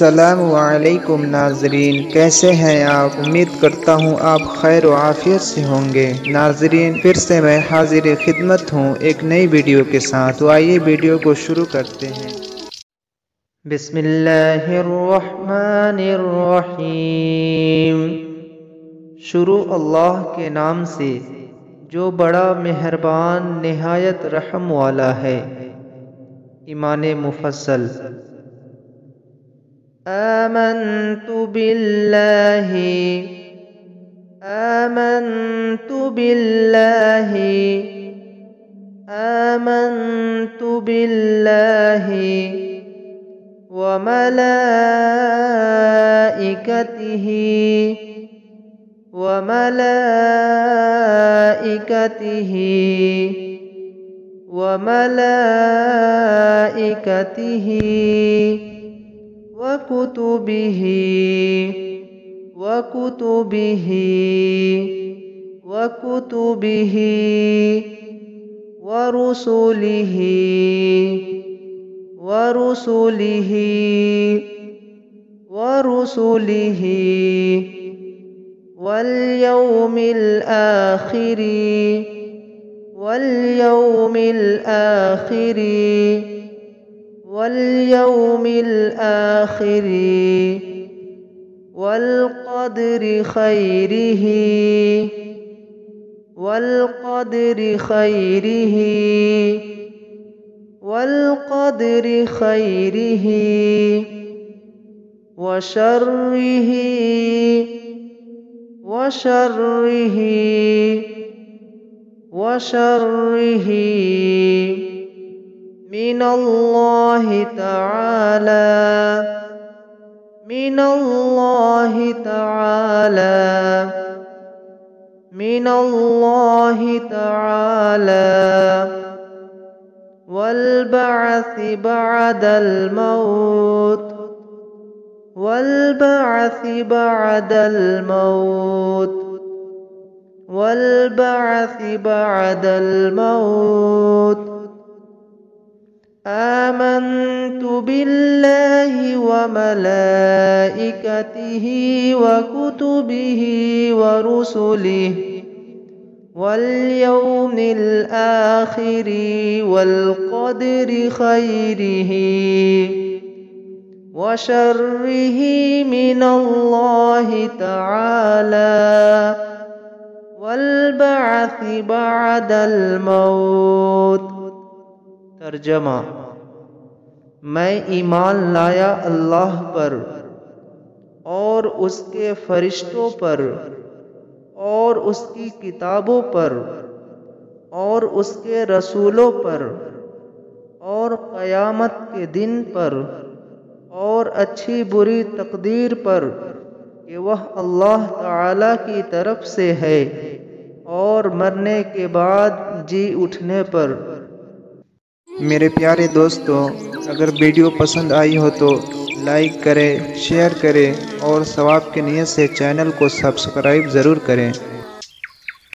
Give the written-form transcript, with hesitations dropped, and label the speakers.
Speaker 1: السلام علیکم ناظرین، کیسے ہیں آپ؟ امید کرتا ہوں آپ خیر و عافیت سے ہوں گے۔ ناظرین، پھر سے میں حاضر خدمت ہوں ایک نئی ویڈیو کے ساتھ۔ تو آئیے ویڈیو کو شروع کرتے ہیں۔ بسم اللہ الرحمن الرحیم۔ شروع اللہ کے نام سے جو بڑا مہربان نہایت رحم والا ہے۔ ایمان مفصل۔ آمنت باللہ آمنت باللہ آمنت باللہ وملائکتہ وملائکتہ وملائکتہ وکتبہ وکتبہ وکتبہ ورسلہ ورسلہ ورسلہ والیوم الآخر والیوم الآخر واليوم الآخر والقدر خيره والقدر خيره والقدر خيره وشره وشره وشره من اللہ تعالی من اللہ تعالی من اللہ تعالی والبعث بعد الموت والبعث بعد الموت والبعث بعد الموت آمنت باللہ وملائکتہ وکتبہ ورسلہ والیوم الآخر والقدر خیرہ وشرہ من اللہ تعالی والبعث بعد الموت۔ ترجمہ: میں ایمان لایا اللہ پر اور اس کے فرشتوں پر اور اس کی کتابوں پر اور اس کے رسولوں پر اور قیامت کے دن پر اور اچھی بری تقدیر پر کہ وہ اللہ تعالی کی طرف سے ہے اور مرنے کے بعد جی اٹھنے پر۔ میرے پیارے دوستو، اگر ویڈیو پسند آئی ہو تو لائک کریں، شیئر کریں اور ثواب کی نیت سے چینل کو سبسکرائب ضرور کریں۔